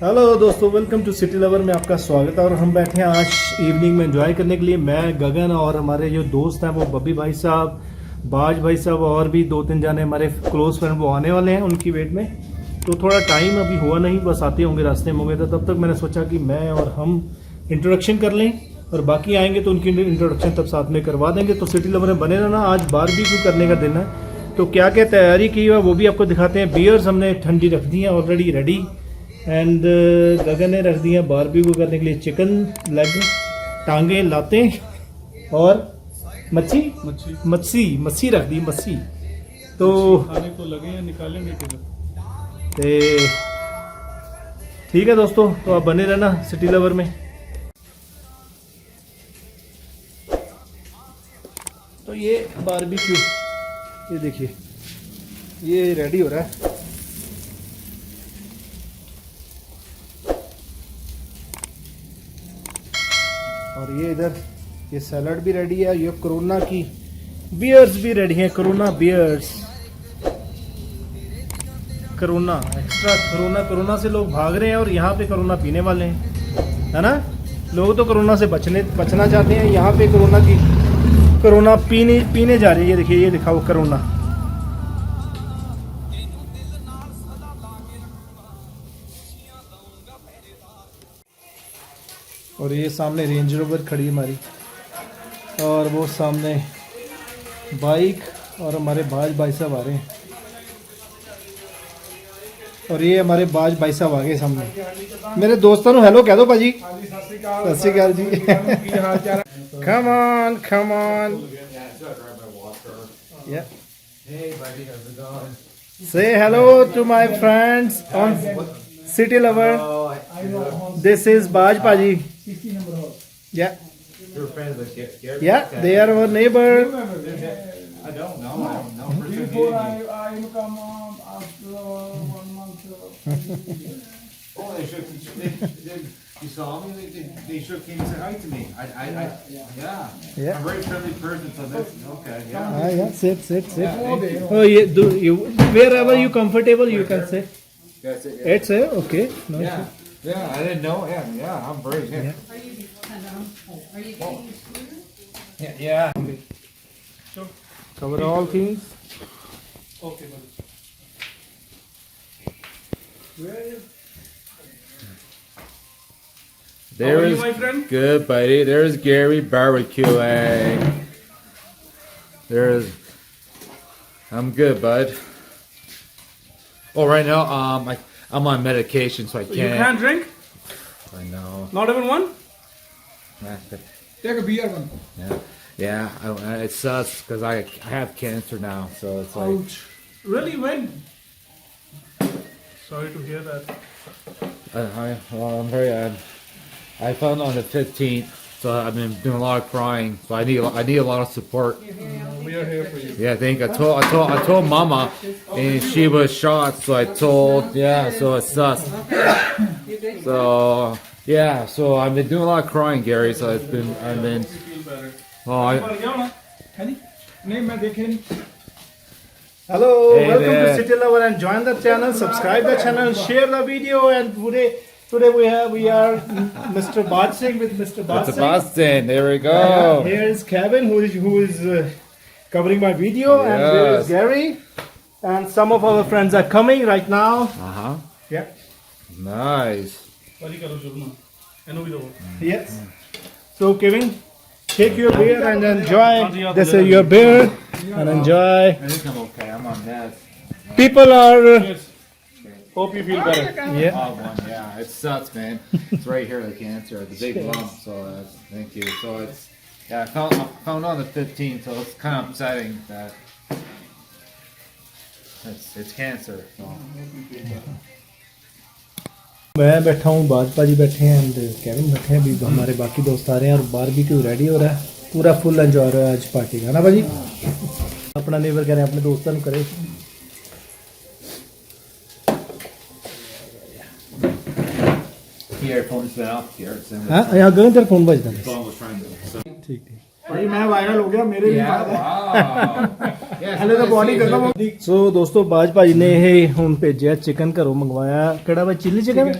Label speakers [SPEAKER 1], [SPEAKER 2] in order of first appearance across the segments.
[SPEAKER 1] Hello दोस्तों, welcome to city lover में आपका स्वागत है। और हम बैठे हैं आज इवनिंग में एंजॉय करने के लिए। मैं, गगन और हमारे जो दोस्त हैं वो बब्बी भाई साहब, बाज भाई साहब और भी 2-3 जाने हमारे क्लोज फ्रेंड वो आने वाले हैं उनकी वेट में। तो थोड़ा टाइम अभी हुआ नहीं, बस आते होंगे, रास्ते में होंगे। तो तब तक मैंने सोचा कि मैं और हम इंट्रोडक्शन कर लें और बाकी आएंगे तो उनकी इंट्रोडक्शन तब साथ में करवा देंगे। तो सिटी लवर में बने रहना। आज बारबेक्यू करने का दिन है, तो क्या क्या तैयारी की हुई है वो भी आपको दिखाते हैं। बियर्स हमने ठंडी रख दी हैं ऑलरेडी रेडी। एंड गगन ने रख दिया बारबेक्यू करने के लिए चिकन लेग, टांगे, लाते और मच्छी रख दी, मच्छी। तो
[SPEAKER 2] खाने को लगे हैं, निकालेंगे
[SPEAKER 1] ठीक है दोस्तों, तो आप बने रहना सिटी लवर में। तो ये बारबेक्यू, ये देखिए, ये रेडी हो रहा है। और ये इधर ये सैलड भी रेडी है। ये कोरोना की बियर्स भी रेडी हैं, Corona beers. Corona extra, corona से लोग भाग रहे हैं और यहाँ पे कोरोना पीने वाले हैं, है ना। लोग तो कोरोना से बचना चाहते हैं, यहाँ पे कोरोना पीने जा रही है। देखिए, ये दिखाओ कोरोना। और ये सामने रेंज रोवर खड़ी हमारी, और वो सामने बाइक, और हमारे बाज भाई साहब आ रहे हैं। और ये हमारे बाज भाई साहब आ गए सामने। मेरे दोस्तों को हेलो कह दो भाजी। सत श्री अकाल जी। Come on come on, say hello to my friends on city lover. This is बाज पाजी। Yeah.
[SPEAKER 3] You're a friend with Gary?
[SPEAKER 1] Yeah, they are our neighbor.
[SPEAKER 3] I don't know.
[SPEAKER 2] before I come after 1 month.
[SPEAKER 3] Oh, they you saw me? They sure came to say hi to me. Yeah. I'm a very friendly person, so that's okay. Yeah.
[SPEAKER 1] Yeah, sit. Oh, wherever you comfortable, you can sit.
[SPEAKER 3] That's it.
[SPEAKER 1] It's okay. No
[SPEAKER 3] Yeah.
[SPEAKER 1] issue.
[SPEAKER 3] Yeah, I didn't know. Yeah, I'm very. Yeah.
[SPEAKER 4] Are you getting your scooter?
[SPEAKER 3] Yeah.
[SPEAKER 1] Cover all things.
[SPEAKER 2] Okay, buddy. Where is?
[SPEAKER 3] There
[SPEAKER 2] How are you,
[SPEAKER 3] is
[SPEAKER 2] my friend?
[SPEAKER 3] good, buddy. There's Gary barbecuing. There's. I'm good, bud. Oh, right now, I'm on medication, so I can't.
[SPEAKER 2] You can't drink?
[SPEAKER 3] I know.
[SPEAKER 2] Not even one?
[SPEAKER 3] Take a beer, one. Yeah. It sucks because I have cancer now, so it's like.
[SPEAKER 2] Ouch. Really? When? Sorry to hear that.
[SPEAKER 3] I'm very. I found on the 15th, so I've been doing a lot of crying. So I need a lot of support.
[SPEAKER 2] We are here for you.
[SPEAKER 3] Yeah, I think I told Mama, and she was shocked. So I told, so it sucks. So yeah, so I've been doing a lot of crying, Gary. So I've been.
[SPEAKER 2] Feel better.
[SPEAKER 3] Oh,
[SPEAKER 1] Hello,
[SPEAKER 3] Hey
[SPEAKER 1] welcome
[SPEAKER 3] there.
[SPEAKER 1] to City Lover, and join the channel, subscribe the channel, share the video. And today we are Mr. Baaz Singh with Mr. Baaz
[SPEAKER 3] it's a
[SPEAKER 1] Singh.
[SPEAKER 3] Boston. There we go.
[SPEAKER 1] Here is Kevin, who is covering my video, and there is
[SPEAKER 3] Yes.
[SPEAKER 1] Gary, and some of our friends are coming right now. Yeah.
[SPEAKER 3] Nice.
[SPEAKER 1] Yes. So Kevin, take your beer and enjoy. This is your beer and enjoy.
[SPEAKER 3] I think I'm okay. I'm on meds.
[SPEAKER 1] People are.
[SPEAKER 2] Hope you feel better.
[SPEAKER 1] Yeah.
[SPEAKER 3] Oh, one, yeah. It sucks, man. It's right here, the cancer, the big lump. So thank you. So it's I found on the 15th, so it's kind of upsetting that it's cancer. So.
[SPEAKER 1] मैं बैठा हूँ, बाज पाजी बैठे हैं, and Kevin बैठे हैं। अभी हमारे बाकी दोस्त आ रहे हैं और बारबेक्यू रेडी हो रहा है। पूरा फुल एंजॉय हो रहा है आज पार्टी का, ना भाजी। अपना नेबर कह रहे हैं अपने दोस्तों को करे।
[SPEAKER 3] Earphones been off here.
[SPEAKER 1] हाँ, यहाँ गए तेरा फोन बजता है।
[SPEAKER 3] Phone was trying to.
[SPEAKER 1] ठीक।
[SPEAKER 2] भाई मैं वायरल हो गया, मेरे लिए
[SPEAKER 1] हले तो बॉडी करना। सो दोस्तों, बाज भाजी ने ਹੁਣ ਭੇਜਿਆ चिकन घरों मंगवाया। ਕਿਹੜਾ ਵਾ? Chilli chicken.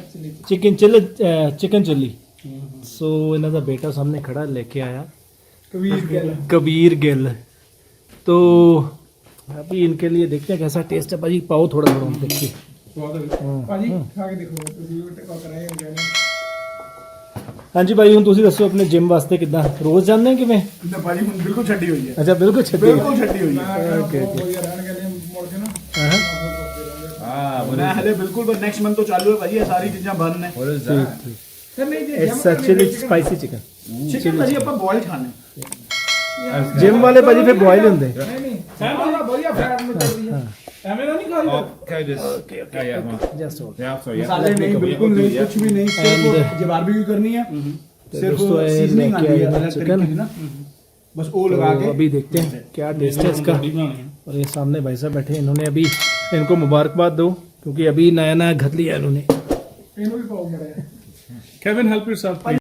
[SPEAKER 1] Chicken chilli so इन्हों का बेटा सामने खड़ा लेके आया कबीर गिल। तो अभी इनके लिए देखते हैं कैसा टेस्ट है भाजी। पाओ थोड़ा थोड़ा देखिए। हाँ जी भाई हूँ तुम दसो अपने जिम वास्ते किदा रोज जाते हैं किमें?
[SPEAKER 2] भाजी हुन बिल्कुल छड्डी हुई है।
[SPEAKER 1] अच्छा बिल्कुल छड्डी
[SPEAKER 2] हुई है।
[SPEAKER 1] ओके
[SPEAKER 2] मैं हले बिल्कुल बस नेक्स्ट मंथ तो चालू है भाजी ये सारी चीजें बंद है।
[SPEAKER 1] It's actually spicy chicken
[SPEAKER 2] chicken भाजी अपन बॉयल खाने
[SPEAKER 1] जिम वाले भाजी फिर बॉयल होंगे।
[SPEAKER 3] Okay, just yeah,
[SPEAKER 1] just
[SPEAKER 3] yeah, so yeah.
[SPEAKER 2] मसाले नहीं बिल्कुल नहीं कुछ भी नहीं सिर्फ जो बारबेक्यू करनी है सिर्फ सीजनिंग आती है
[SPEAKER 1] चिकन
[SPEAKER 2] बस वो लगा के
[SPEAKER 1] अभी देखते हैं क्या टेस्ट है इसका। और ये सामने भाई साहब बैठे इन्होंने अभी इनको मुबारकबाद दो क्योंकि अभी नया नया घर लिया इन्होंने।
[SPEAKER 2] Kevin, help yourself.